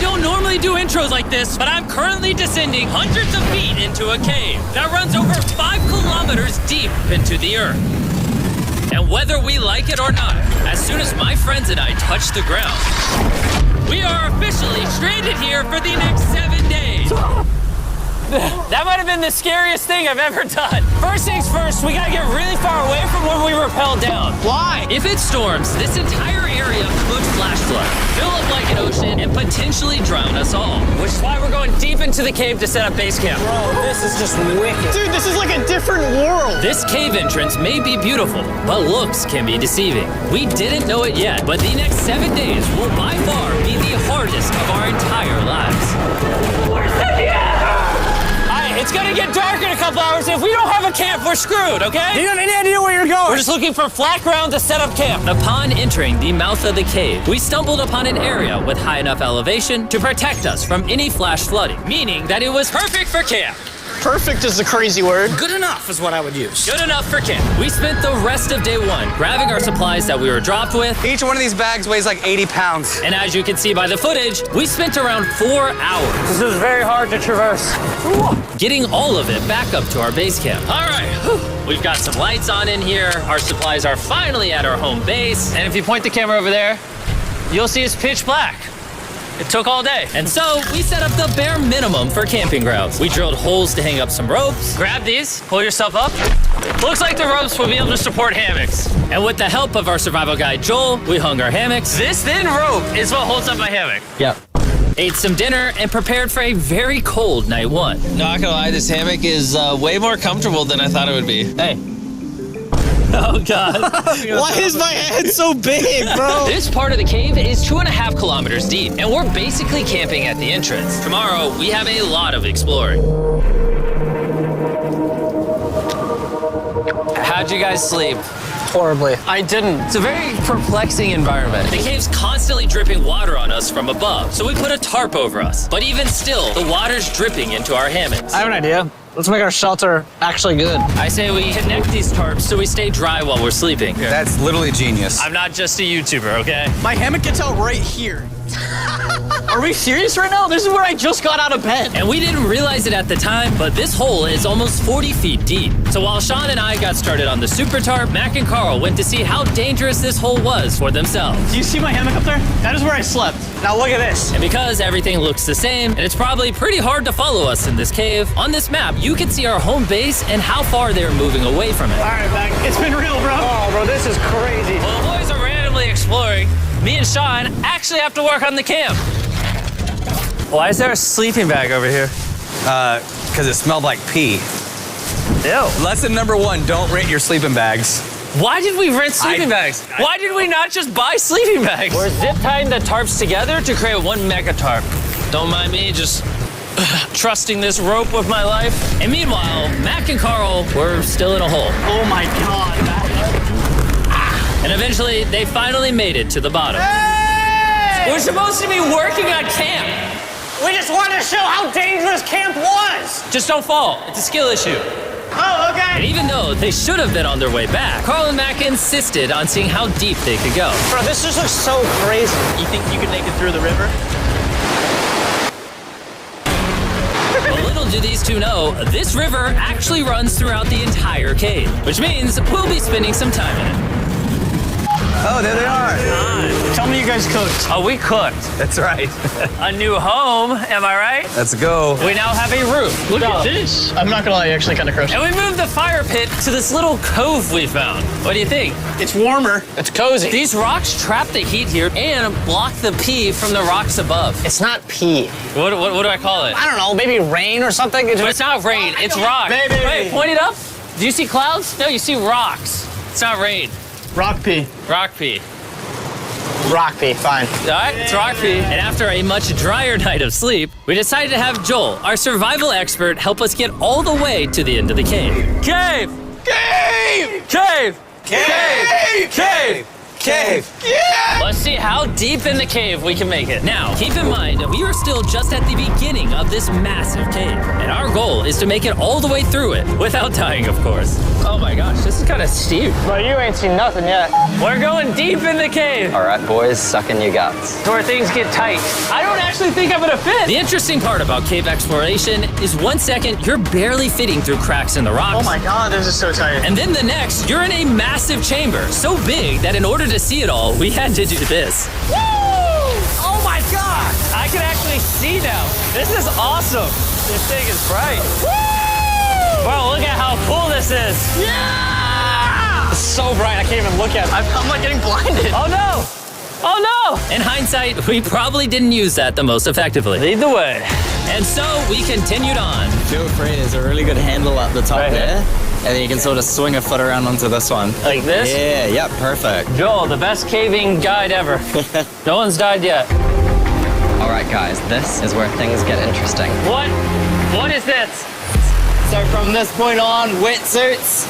don't normally do intros like this, but I'm currently descending hundreds of feet into a cave that runs over 5 kilometers deep into the earth. And whether we like it or not, as soon as my friends and I touch the ground, we are officially stranded here for the next 7 days. That might have been the scariest thing I've ever done. First things first, we gotta get really far away from where we rappelled down. Why? If it storms, this entire area could flash flood, fill up like an ocean, and potentially drown us all. Which is why we're going deep into the cave to set up base camp. Bro, this is just wicked. Dude, this is like a different world. This cave entrance may be beautiful, but looks can be deceiving. We didn't know it yet, but the next 7 days will by far be the hardest of our entire lives. Where's the It's gonna get dark in a couple hours. If we don't have a camp, we're screwed, okay? Do you have any idea where you're going? We're just looking for flat ground to set up camp. Upon entering the mouth of the cave, we stumbled upon an area with high enough elevation to protect us from any flash flooding, meaning that it was perfect for camp. Perfect is the crazy word. Good enough is what I would use. Good enough for camp. We spent the rest of day 1 grabbing our supplies that we were dropped with. Each one of these bags weighs like 80 pounds. And as you can see by the footage, we spent around 4 hours. This is very hard to traverse. Getting all of it back up to our base camp. All right, we've got some lights on in here. Our supplies are finally at our home base. And if you point the camera over there, you'll see it's pitch black. It took all day. And so we set up the bare minimum for camping grounds. We drilled holes to hang up some ropes. Grab these, pull yourself up. Looks like the ropes will be able to support hammocks. And with the help of our survival guide, Joel, we hung our hammocks. This thin rope is what holds up my hammock. Yep. Ate some dinner and prepared for a very cold night 1. Not gonna lie, this hammock is way more comfortable than I thought it would be. Hey. Oh, God. Why is my head so big, bro? This part of the cave is 2.5 kilometers deep, and we're basically camping at the entrance. Tomorrow, we have a lot of exploring. How'd you guys sleep? Horribly. I didn't. It's a very perplexing environment. The cave's constantly dripping water on us from above, so we put a tarp over us. But even still, the water's dripping into our hammocks. I have an idea. Let's make our shelter actually good. I say we connect these tarps so we stay dry while we're sleeping. That's literally genius. I'm not just a YouTuber, okay? My hammock gets out right here. Are we serious right now? This is where I just got out of bed. And we didn't realize it at the time, but this hole is almost 40 feet deep. So while Sean and I got started on the super tarp, Mac and Carl went to see how dangerous this hole was for themselves. Do you see my hammock up there? That is where I slept. Now look at this. And because everything looks the same, and it's probably pretty hard to follow us in this cave, on this map, you can see our home base and how far they're moving away from it. All right, Mac. It's been real, bro. Oh, bro, this is crazy. While the boys are randomly exploring, me and Sean actually have to work on the camp. Why is there a sleeping bag over here? Because it smelled like pee. Ew. Lesson number 1, don't rent your sleeping bags. Why did we rent sleeping bags? Why did we not just buy sleeping bags? We're zip tying the tarps together to create one mega tarp. Don't mind me, just trusting this rope with my life. And meanwhile, Mac and Carl were still in a hole. Oh my God, Mac. And eventually, they finally made it to the bottom. Hey! We're supposed to be working on camp. We just wanted to show how dangerous camp was. Just don't fall. It's a skill issue. Oh, okay. And even though they should have been on their way back, Carl and Mac insisted on seeing how deep they could go. Bro, this just looks so crazy. You think you could make it through the river? But little do these two know, this river actually runs throughout the entire cave, which means we'll be spending some time in it. Oh, there they are. Tell me you guys cooked. Oh, we cooked. That's right. A new home, am I right? Let's go. We now have a roof. Look at this. I'm not gonna lie, you actually kind of crushed it. And we moved the fire pit to this little cove we found. What do you think? It's warmer. It's cozy. These rocks trap the heat here and block the pee from the rocks above. It's not pee. What do I call it? I don't know, maybe rain or something. But it's not rain, it's rock. Baby. Wait, point it up. Do you see clouds? No, you see rocks. It's not rain. Rock pee. Rock pee. Rock pee, fine. All right, it's rock pee. And after a much drier night of sleep, we decided to have Joel, our survival expert, help us get all the way to the end of the cave. Cave! Cave! Cave! Cave! Cave! Cave! Let's see how deep in the cave we can make it. Now, keep in mind, we are still just at the beginning of this massive cave, and our goal is to make it all the way through it, without dying, of course. Oh my gosh, this is kind of steep. But you ain't seen nothing yet. We're going deep in the cave. All right, boys, suck in your guts. It's where things get tight. I don't actually think I'm gonna fit. The interesting part about cave exploration is 1 second, you're barely fitting through cracks in the rocks. Oh my God, this is so tight. And then the next, you're in a massive chamber, so big that in order to see it all, we had to do this. Woo! Oh my God! I can actually see now. This is awesome. This thing is bright. Woo! Bro, look at how cool this is. Yeah! It's so bright, I can't even look at it. I'm like getting blinded. Oh no! Oh no! In hindsight, we probably didn't use that the most effectively. Lead the way. And so we continued on. Feel free, there's a really good handle up the top Right here? there. And then you can sort of swing a foot around onto this one. Like this? Yeah, yep, perfect. Joel, the best caving guide ever. No one's died yet. All right, guys, this is where things get interesting. What? What is this? So from this point on, wetsuits,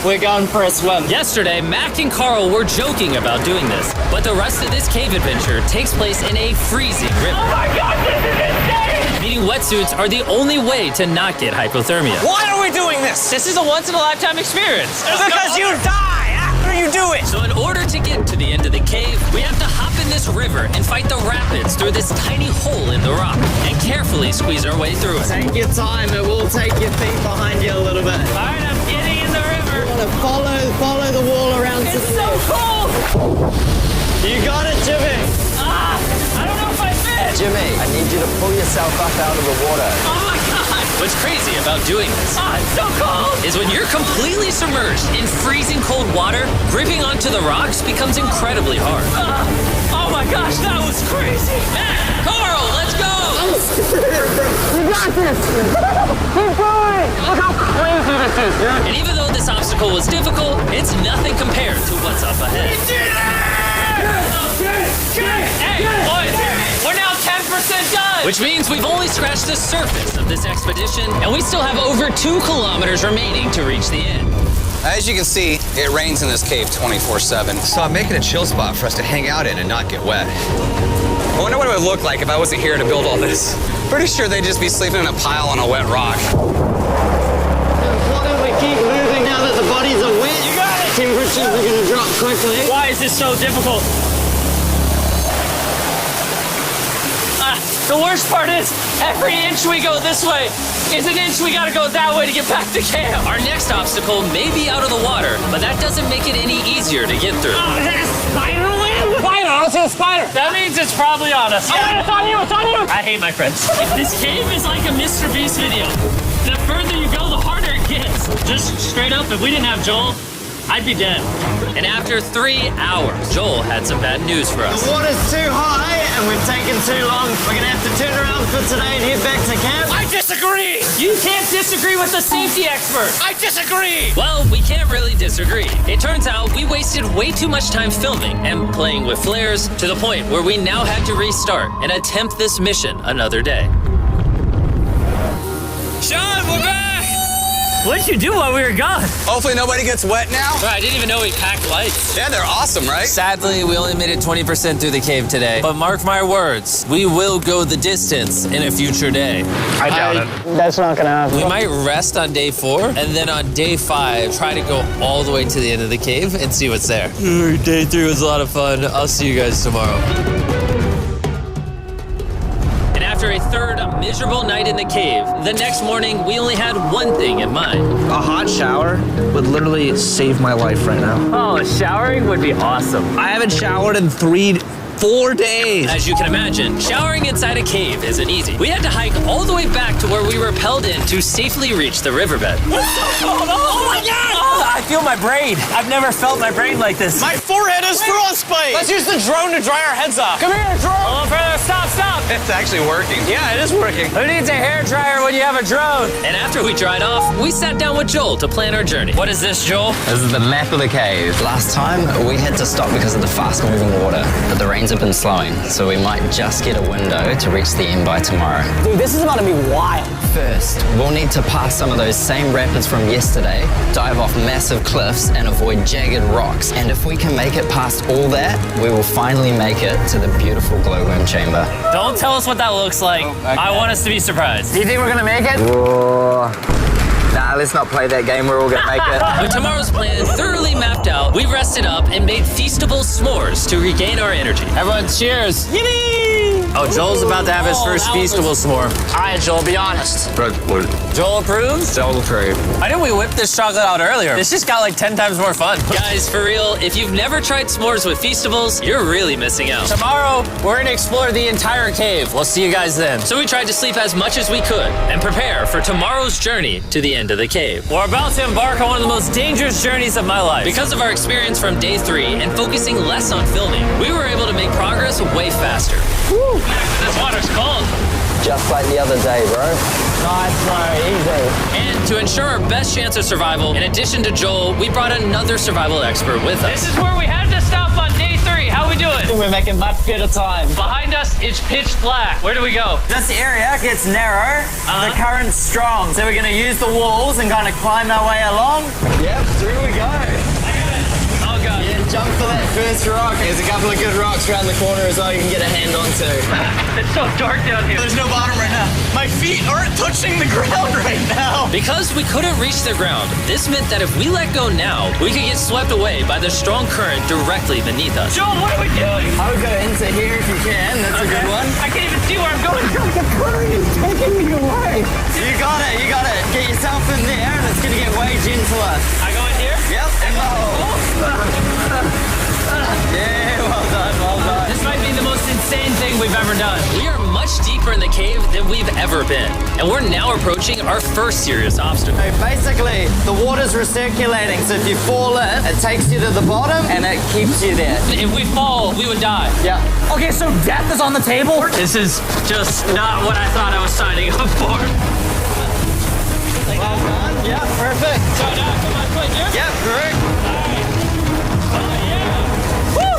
we're going for a swim. Yesterday, Mac and Carl were joking about doing this, but the rest of this cave adventure takes place in a freezing river. Oh my God, this is insane! Meaning wetsuits are the only way to not get hypothermia. Why are we doing this? This is a once-in-a-lifetime experience. Because you die after you do it! So in order to get to the end of the cave, we have to hop in this river and fight the rapids through this tiny hole in the rock and carefully squeeze our way through it. Take your time, it will take your feet behind you a little bit. All right, I'm getting in the river. Follow the wall around to It's the so left. cold. You got it, Jimmy. I don't know if I fit. Jimmy, I need you to pull yourself up out of the water. Oh my God. What's crazy about doing this It's so cold! is when you're completely submerged in freezing cold water, gripping onto the rocks becomes incredibly hard. Oh my gosh, that was crazy! Matt, Carl, let's go. You got this! Keep going! Look how crazy this is, dude! And even though this obstacle was difficult, it's nothing compared to what's up ahead. Hey, boys, we're now 10% done! Which means we've only scratched the surface of this expedition, and we still have over 2 kilometers remaining to reach the end. As you can see, it rains in this cave 24/7. So I'm making a chill spot for us to hang out in and not get wet. I wonder what it would look like if I wasn't here to build all this. Pretty sure they'd just be sleeping in a pile on a wet rock. Why don't we keep moving now that the bodies are wet? You got it! Temperatures are going to drop quickly. Why is this so difficult? The worst part is, every inch we go this way is an inch we gotta go that way to get back to camp. Our next obstacle may be out of the water, but that doesn't make it any easier to get through. Oh, is that a spider web? Spider, I don't see a spider. That means it's probably on us. Yeah, it's on you, it's on you. I hate my friends. This cave is like a Mr. Beast video. The further you go, the harder it gets. Just straight up, if we didn't have Joel, I'd be dead. And after 3 hours, Joel had some bad news for us. The water's too high and we've taken too long. We're going to have to turn around for today and head back to camp. I disagree. You can't disagree with the safety expert. I disagree. Well, we can't really disagree. It turns out we wasted way too much time filming and playing with flares to the point where we now had to restart and attempt this mission another day. Sean, we're back! What'd you do while we were gone? Hopefully nobody gets wet now. I didn't even know we packed lights. Yeah, they're awesome, right? Sadly, we only made it 20% through the cave today. But mark my words, we will go the distance in a future day. I doubt it. That's not going to happen. We might rest on day 4, and then on day 5, try to go all the way to the end of the cave and see what's there. Day 3 was a lot of fun. I'll see you guys tomorrow. And after a third miserable night in the cave, the next morning we only had one thing in mind. A hot shower would literally save my life right now. Oh, showering would be awesome. I haven't showered in 4 days. As you can imagine, showering inside a cave isn't easy. We had to hike all the way back to where we rappelled in to safely reach the riverbed. Oh my God! I feel my brain. I've never felt my brain like this. My forehead is frostbite. Let's use the drone to dry our heads off. Come here, drone. A little further. Stop, stop. It's actually working. Yeah, it is working. Who needs a hair dryer when you have a drone? And after we dried off, we sat down with Joel to plan our journey. What is this, Joel? This is the map of the cave. Last time, we had to stop because of the fast-moving water, but the rain trains have been slowing, so we might just get a window to reach the end by tomorrow. Dude, this is about to be wild. First, we'll need to pass some of those same rapids from yesterday, dive off massive cliffs, and avoid jagged rocks. And if we can make it past all that, we will finally make it to the beautiful glowworm chamber. Don't tell us what that looks like. I want us to be surprised. Do you think we're gonna make it? Nah, let's not play that game. We're all gonna make it. With tomorrow's plan thoroughly mapped out, we rested up and made feastable s'mores to regain our energy. Everyone, cheers. Yippee! Oh, Joel's about to have his first feastable s'more. All right, Joel, be honest. Joel approves? Joel approved. Why didn't we whip this chocolate out earlier? This just got like 10 times more fun. Guys, for real, if you've never tried s'mores with Feastables, you're really missing out. Tomorrow, we're gonna explore the entire cave. We'll see you guys then. So we tried to sleep as much as we could and prepare for tomorrow's journey to the end of the cave. We're about to embark on one of the most dangerous journeys of my life. Because of our experience from day 3 and focusing less on filming, we were able to make progress way faster. Woo! This water's cold. Just like the other day, bro. Nice, bro, easy. And to ensure our best chance of survival, in addition to Joel, we brought another survival expert with us. This is where we had to stop on day 3. How we doing? We're making much better time. Behind us, it's pitch black. Where do we go? This area gets narrow, the current's strong, so we're gonna use the walls and kind of climb our way along. Yep, through we go. Oh, God. Yeah, jump for that first rock. There's a couple of good rocks around the corner as well you can get a hand onto. It's so dark down here. There's no bottom right now. My feet aren't touching the ground right now. Because we couldn't reach the ground, this meant that if we let go now, we could get swept away by the strong current directly beneath us. Joel, what are we doing? I would go into here if you can. That's a good one. I can't even see where I'm going. The current is taking me away. You got it. You got it. Get yourself in there, and it's gonna get way gentler. I go in here? Yep. In the hole. Yeah, well done. Well done. This might be the most insane thing we've ever done. We are much deeper in the cave than we've ever been, and we're now approaching our first serious obstacle. So basically, the water's recirculating, so if you fall in, it takes you to the bottom, and it keeps you there. If we fall, we would die. Yeah. Okay, so death is on the table? This is just not what I thought I was signing up for. Well done. Yeah, perfect. So now, come on, quick, here. Yep, correct.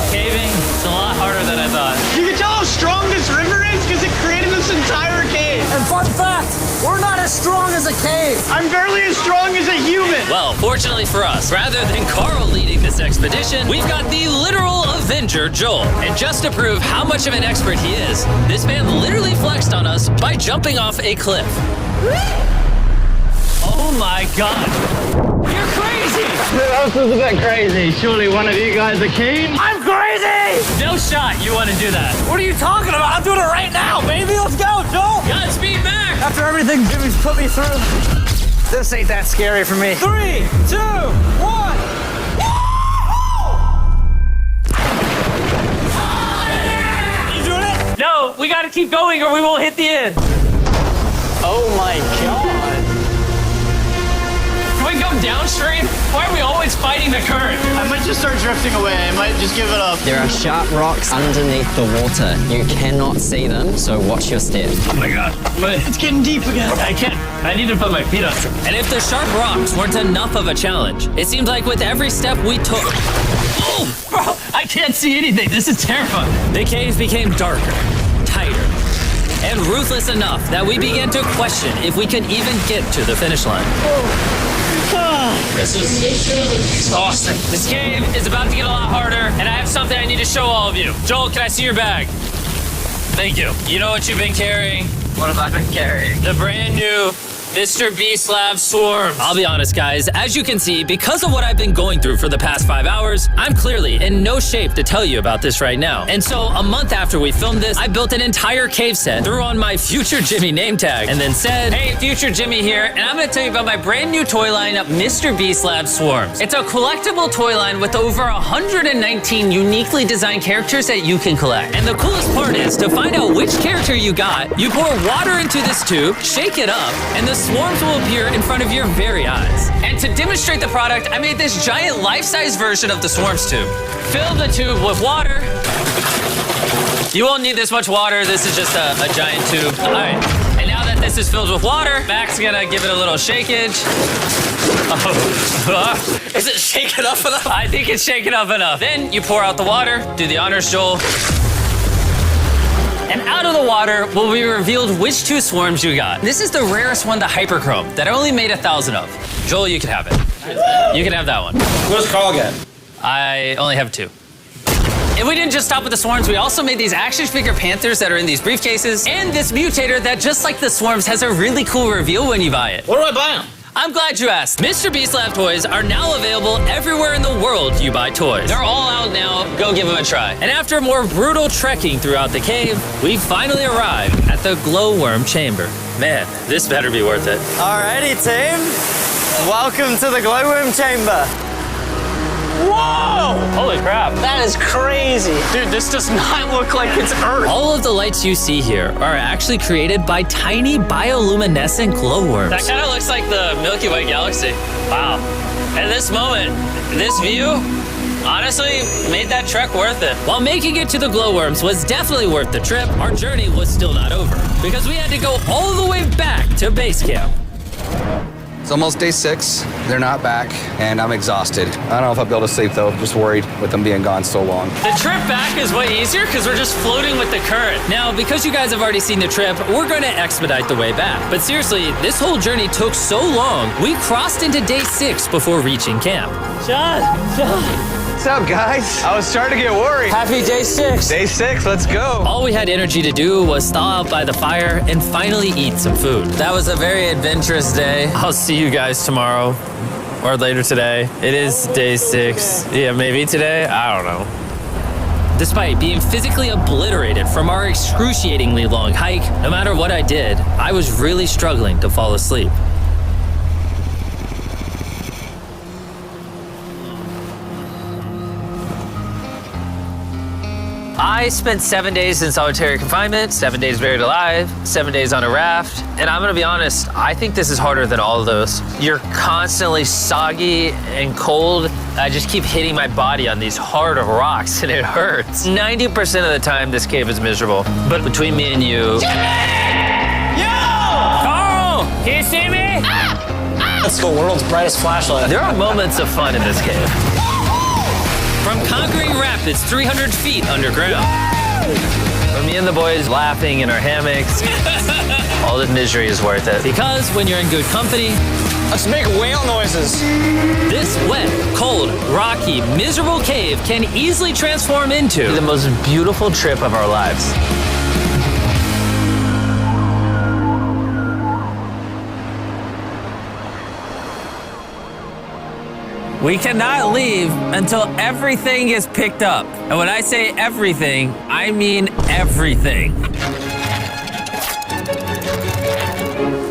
Caving, it's a lot harder than I thought. You can tell how strong this river is because it created this entire cave. And fun fact, we're not as strong as a cave. I'm barely as strong as a human. Well, fortunately for us, rather than Carl leading this expedition, we've got the literal Avenger, Joel. And just to prove how much of an expert he is, this man literally flexed on us by jumping off a cliff. Oh my God. You're crazy. This is a bit crazy. Surely one of you guys are keen? I'm crazy. No shot you want to do that. What are you talking about? I'm doing it right now, baby. Let's go, Joel. Godspeed, Mac. After everything Jimmy's put me through, this ain't that scary for me. 3, 2, 1. You doing it? No, we got to keep going or we won't hit the end. Oh my God. Can we go downstream? Why are we always fighting the current? I might just start drifting away. I might just give it up. There are sharp rocks underneath the water. You cannot see them, so watch your step. Oh my God. It's getting deep again. I can't. I need to put my feet up. And if the sharp rocks weren't enough of a challenge, it seemed like with every step we took, Oh, bro, I can't see anything. This is terrifying. the cave became darker, tighter, and ruthless enough that we began to question if we could even get to the finish line. This is exhausting. This cave is about to get a lot harder, and I have something I need to show all of you. Joel, can I see your bag? Thank you. You know what you've been carrying? What have I been carrying? The brand new Mr. Beast Lab Swarms. I'll be honest, guys. As you can see, because of what I've been going through for the past 5 hours, I'm clearly in no shape to tell you about this right now. And so, a month after we filmed this, I built an entire cave set, threw on my Future Jimmy name tag, and then said, "Hey, Future Jimmy here, and I'm gonna tell you about my brand new toy line, Mr. Beast Lab Swarms. It's a collectible toy line with over 119 uniquely designed characters that you can collect. And the coolest part is, to find out which character you got, you pour water into this tube, shake it up, and the swarms will appear in front of your very eyes. And to demonstrate the product, I made this giant life-size version of the swarms tube. Fill the tube with water. You won't need this much water. This is just a giant tube. All right. And now that this is filled with water, Mac's gonna give it a little shakeage. Oh. Is it shaken up enough? I think it's shaken up enough. Then you pour out the water. Do the honors, Joel. And out of the water will be revealed which 2 swarms you got. This is the rarest one, the hyperchrome, that I only made 1,000 of. Joel, you can have it. You can have that one. Where's Carl again? I only have 2. And we didn't just stop with the swarms, we also made these action figure panthers that are in these briefcases, and this mutator that, just like the swarms, has a really cool reveal when you buy it. Where do I buy them? I'm glad you asked. Mr. Beast Lab toys are now available everywhere in the world you buy toys. They're all out now. Go give them a try. And after more brutal trekking throughout the cave, we finally arrived at the glowworm chamber. Man, this better be worth it. Alrighty, team. Welcome to the glowworm chamber. Whoa! Holy crap. That is crazy. Dude, this does not look like it's Earth. All of the lights you see here are actually created by tiny bioluminescent glowworms. That kind of looks like the Milky Way galaxy. Wow. At this moment, this view honestly made that trek worth it. While making it to the glowworms was definitely worth the trip, our journey was still not over because we had to go all the way back to base camp. It's almost day 6. They're not back, and I'm exhausted. I don't know if I'll be able to sleep, though. Just worried with them being gone so long. The trip back is way easier because we're just floating with the current. Now, because you guys have already seen the trip, we're going to expedite the way back. But seriously, this whole journey took so long, we crossed into day 6 before reaching camp. John. What's up, guys? I was starting to get worried. Happy day 6. Day 6, let's go. All we had energy to do was thaw out by the fire and finally eat some food. That was a very adventurous day. I'll see you guys tomorrow or later today. It is day 6. Yeah, maybe today. I don't know. Despite being physically obliterated from our excruciatingly long hike, no matter what I did, I was really struggling to fall asleep. I spent 7 days in solitary confinement, 7 days buried alive, 7 days on a raft, and I'm gonna be honest, I think this is harder than all of those. You're constantly soggy and cold. I just keep hitting my body on these hard rocks and it hurts. 90% of the time, this cave is miserable. But between me and you... Carl! Can you see me? That's the world's brightest flashlight. There are moments of fun in this cave. From conquering rapids 300 feet underground. From me and the boys laughing in our hammocks. All the misery is worth it. Because when you're in good company, Let's make whale noises. this wet, cold, rocky, miserable cave can easily transform into the most beautiful trip of our lives. We cannot leave until everything is picked up. And when I say everything, I mean everything.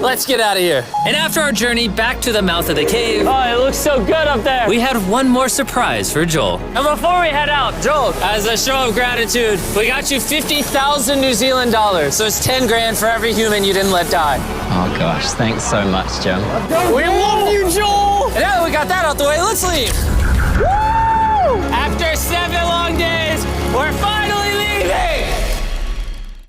Let's get out of here. And after our journey back to the mouth of the cave, Oh, it looks so good up there. we had one more surprise for Joel. And before we head out, Joel, as a show of gratitude, we got you 50,000 New Zealand dollars. So it's 10 grand for every human you didn't let die. Oh gosh, thanks so much, Jim. We love you, Joel! And now that we got that out the way, let's leave. Woo! After 7 long days, we're finally